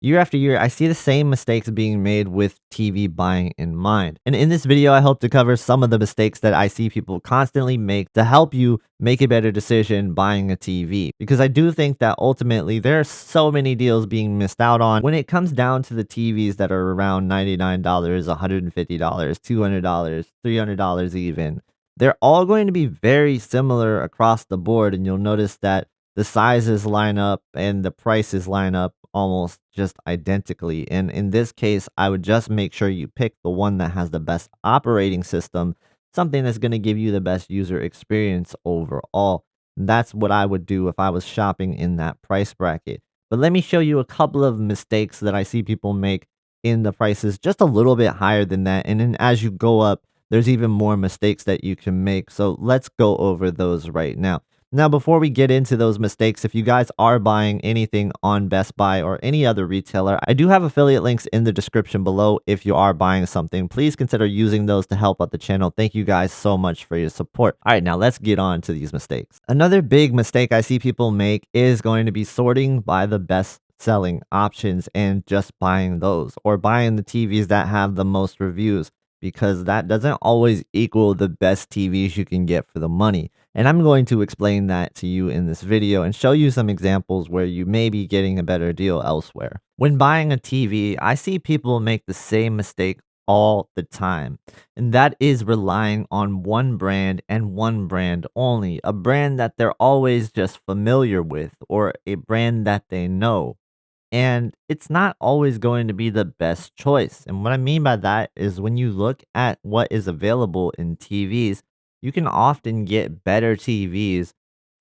Year after year, I see the same mistakes being made with TV buying in mind. And in this video, I hope to cover some of the mistakes that I see people constantly make to help you make a better decision buying a TV. Because I do think that ultimately there are so many deals being missed out on when it comes down to the TVs that are around $99, $150, $200, $300 even. They're all going to be very similar across the board, and you'll notice that the sizes line up and the prices line up almost just identically. And in this case, I would just make sure you pick the one that has the best operating system, something that's going to give you the best user experience overall. That's what I would do if I was shopping in that price bracket. But let me show you a couple of mistakes that I see people make in the prices just a little bit higher than that. And then as you go up, there's even more mistakes that you can make. So let's go over those right now. Now, before we get into those mistakes, if you guys are buying anything on Best Buy or any other retailer, I do have affiliate links in the description below. If you are buying something, please consider using those to help out the channel. Thank you guys so much for your support. All right, now let's get on to these mistakes. Another big mistake I see people make is going to be sorting by the best selling options and just buying those, or buying the TVs that have the most reviews, because that doesn't always equal the best TVs you can get for the money. And I'm going to explain that to you in this video and show you some examples where you may be getting a better deal elsewhere. When buying a TV, I see people make the same mistake all the time, and that is relying on one brand and one brand only, a brand that they're always just familiar with or a brand that they know. And it's not always going to be the best choice. And what I mean by that is when you look at what is available in TVs, you can often get better TVs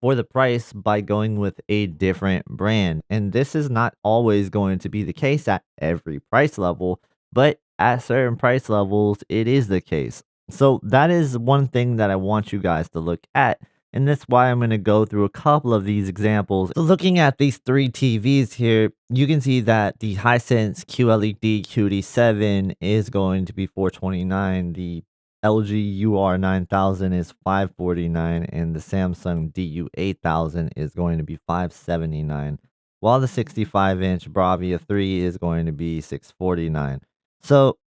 for the price by going with a different brand. And this is not always going to be the case at every price level, but at certain price levels, it is the case. So that is one thing that I want you guys to look at. And that's why I'm going to go through a couple of these examples. So looking at these three TVs here, you can see that the Hisense QLED QD7 is going to be $429. The LG UR9000 is $549, and the Samsung DU8000 is going to be $579, while the 65-inch Bravia 3 is going to be $649. So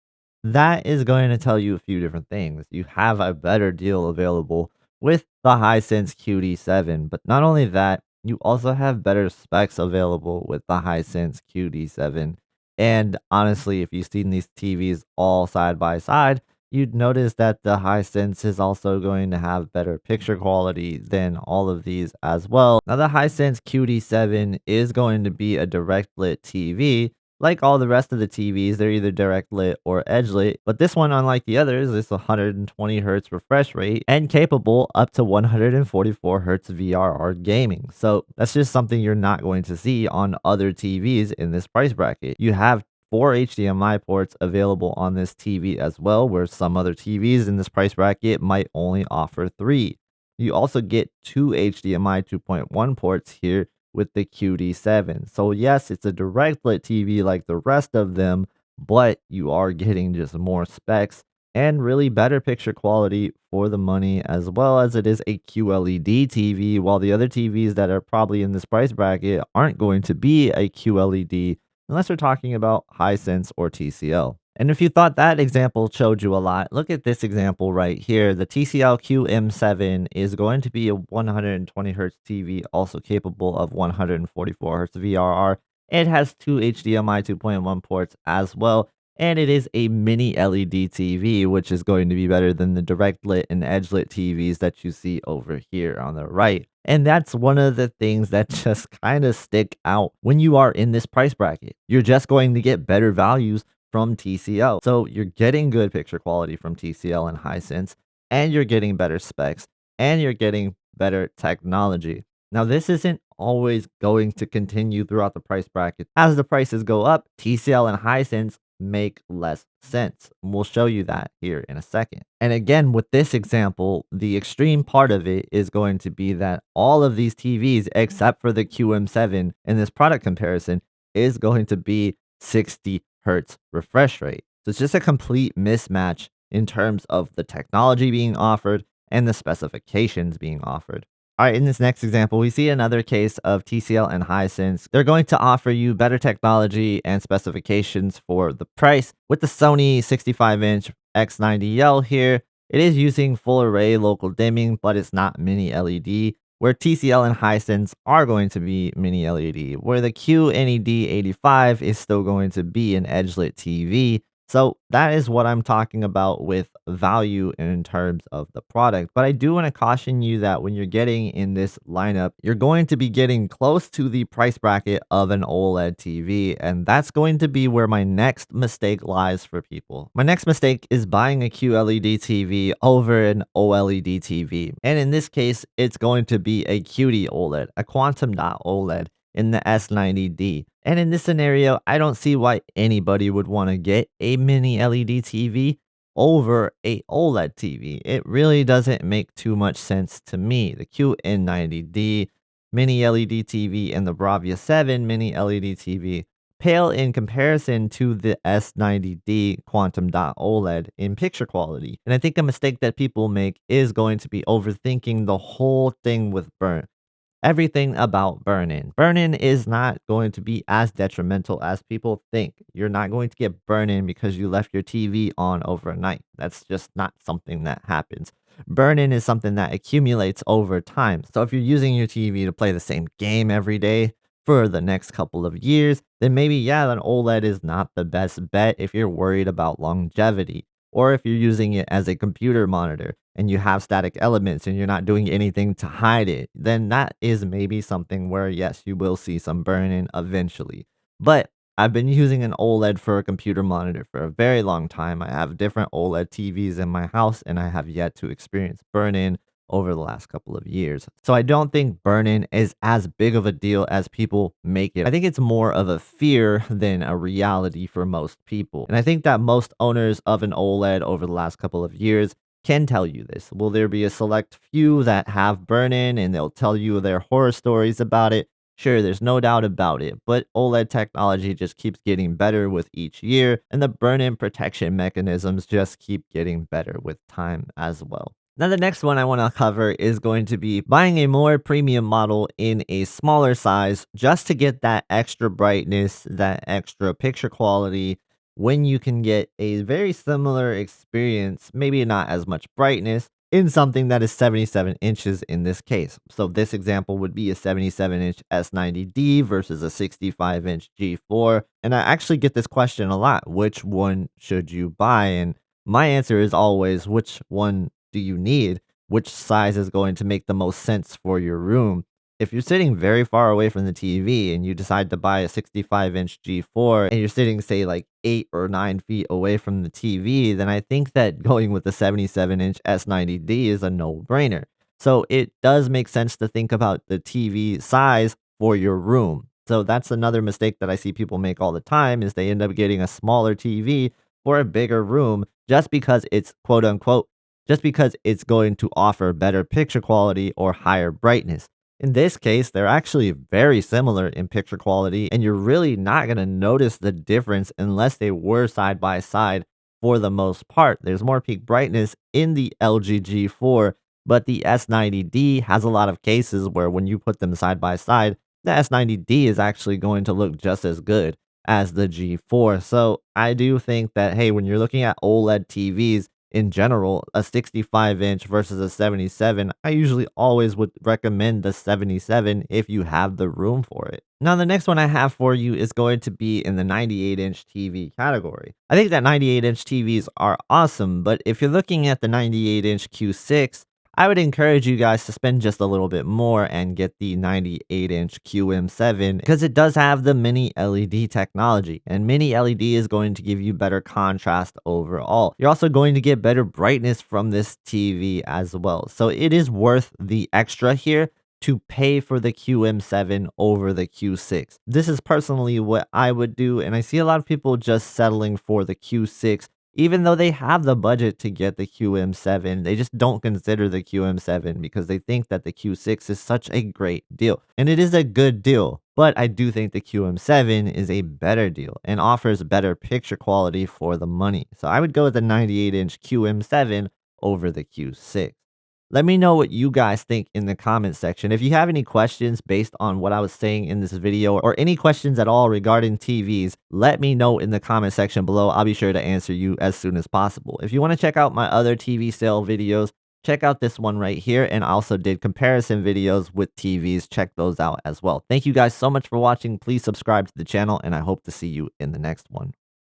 that is going to tell you a few different things. You have a better deal available with the Hisense QD7, but not only that, you also have better specs available with the Hisense QD7. And honestly, if you've seen these TVs all side by side, you'd notice that the Hisense is also going to have better picture quality than all of these as well. Now, the Hisense QD7 is going to be a direct lit TV. Like all the rest of the TVs, they're either direct lit or edge lit, but this one, unlike the others, is 120 hertz refresh rate and capable up to 144 hertz VRR gaming. So that's just something you're not going to see on other TVs in this price bracket. You have 4 HDMI ports available on this TV as well, where some other TVs in this price bracket might only offer 3. You also get 2 HDMI 2.1 ports here with the QD7. So yes, it's a direct lit TV like the rest of them, but you are getting just more specs and really better picture quality for the money, as well as it is a QLED TV, while the other TVs that are probably in this price bracket aren't going to be a QLED unless we're talking about Hisense or TCL. And if you thought that example showed you a lot, look at this example right here. The TCL QM7 is going to be a 120 hertz TV, also capable of 144 hertz VRR. It has 2 HDMI 2.1 ports as well, and it is a mini LED TV, which is going to be better than the direct lit and edge lit TVs that you see over here on the right. And that's one of the things that just kind of stick out when you are in this price bracket. You're just going to get better values from TCL. So you're getting good picture quality from TCL and Hisense, and you're getting better specs, and you're getting better technology. Now, this isn't always going to continue throughout the price bracket. As the prices go up, TCL and Hisense make less sense. And we'll show you that here in a second. And again, with this example, the extreme part of it is going to be that all of these TVs, except for the QM7 in this product comparison, is going to be 60 hertz refresh rate. So it's just a complete mismatch in terms of the technology being offered and the specifications being offered. All right, in this next example, we see another case of TCL and Hisense. They're going to offer you better technology and specifications for the price. With the Sony 65-inch X90L here, it is using full array local dimming, but it's not mini LED, where TCL and Hisense are going to be mini LED, where the QNED85 is still going to be an edge-lit TV. So that is what I'm talking about with value in terms of the product. But I do want to caution you that when you're getting in this lineup, you're going to be getting close to the price bracket of an OLED TV. And that's going to be where my next mistake lies for people. My next mistake is buying a QLED TV over an OLED TV. And in this case, it's going to be a QD OLED, a quantum dot OLED in the S90D. And in this scenario, I don't see why anybody would want to get a mini LED TV over a OLED TV. It really doesn't make too much sense to me. The QN90D mini LED TV and the Bravia 7 mini LED TV pale in comparison to the S90D Quantum Dot OLED in picture quality. And I think a mistake that people make is going to be overthinking the whole thing with burn. Everything about burn-in. Burn-in is not going to be as detrimental as people think. You're not going to get burn-in because you left your TV on overnight. That's just not something that happens. Burn-in is something that accumulates over time. So if you're using your TV to play the same game every day for the next couple of years, then maybe, yeah, an OLED is not the best bet if you're worried about longevity. Or if you're using it as a computer monitor and you have static elements and you're not doing anything to hide it, then that is maybe something where, yes, you will see some burn-in eventually. But I've been using an OLED for a computer monitor for a very long time. I have different OLED TVs in my house and I have yet to experience burn-in over the last couple of years. So I don't think burn-in is as big of a deal as people make it. I think it's more of a fear than a reality for most people. And I think that most owners of an OLED over the last couple of years can tell you this. Will there be a select few that have burn-in and they'll tell you their horror stories about it? Sure, there's no doubt about it, but OLED technology just keeps getting better with each year, and the burn-in protection mechanisms just keep getting better with time as well. Now, the next one I want to cover is going to be buying a more premium model in a smaller size just to get that extra brightness, that extra picture quality when you can get a very similar experience, maybe not as much brightness, in something that is 77 inches in this case. So this example would be a 77-inch S90D versus a 65-inch G4. And I actually get this question a lot. Which one should you buy? And my answer is always, which one do you need? Which size is going to make the most sense for your room? If you're sitting very far away from the TV and you decide to buy a 65-inch G4 and you're sitting, say, like 8 or 9 feet away from the TV, then I think that going with the 77-inch S90D is a no-brainer. So it does make sense to think about the TV size for your room. So that's another mistake that I see people make all the time is they end up getting a smaller TV for a bigger room just because it's quote unquote just because it's going to offer better picture quality or higher brightness. In this case, they're actually very similar in picture quality, and you're really not going to notice the difference unless they were side by side for the most part. There's more peak brightness in the LG G4, but the S90D has a lot of cases where when you put them side by side, the S90D is actually going to look just as good as the G4. So I do think that, hey, when you're looking at OLED TVs, in general, a 65-inch versus a 77, I usually always would recommend the 77 if you have the room for it. Now, the next one I have for you is going to be in the 98-inch TV category. I think that 98-inch TVs are awesome, but if you're looking at the 98-inch Q6, I would encourage you guys to spend just a little bit more and get the 98-inch QM7 because it does have the mini LED technology, and mini LED is going to give you better contrast overall. You're also going to get better brightness from this TV as well. So it is worth the extra here to pay for the QM7 over the Q6. This is personally what I would do, and I see a lot of people just settling for the Q6 even though they have the budget to get the QM7, they just don't consider the QM7 because they think that the Q6 is such a great deal. And it is a good deal, but I do think the QM7 is a better deal and offers better picture quality for the money. So I would go with the 98-inch QM7 over the Q6. Let me know what you guys think in the comment section. If you have any questions based on what I was saying in this video or any questions at all regarding TVs, let me know in the comment section below. I'll be sure to answer you as soon as possible. If you want to check out my other TV sale videos, check out this one right here, and I also did comparison videos with TVs. Check those out as well. Thank you guys so much for watching. Please subscribe to the channel, and I hope to see you in the next one.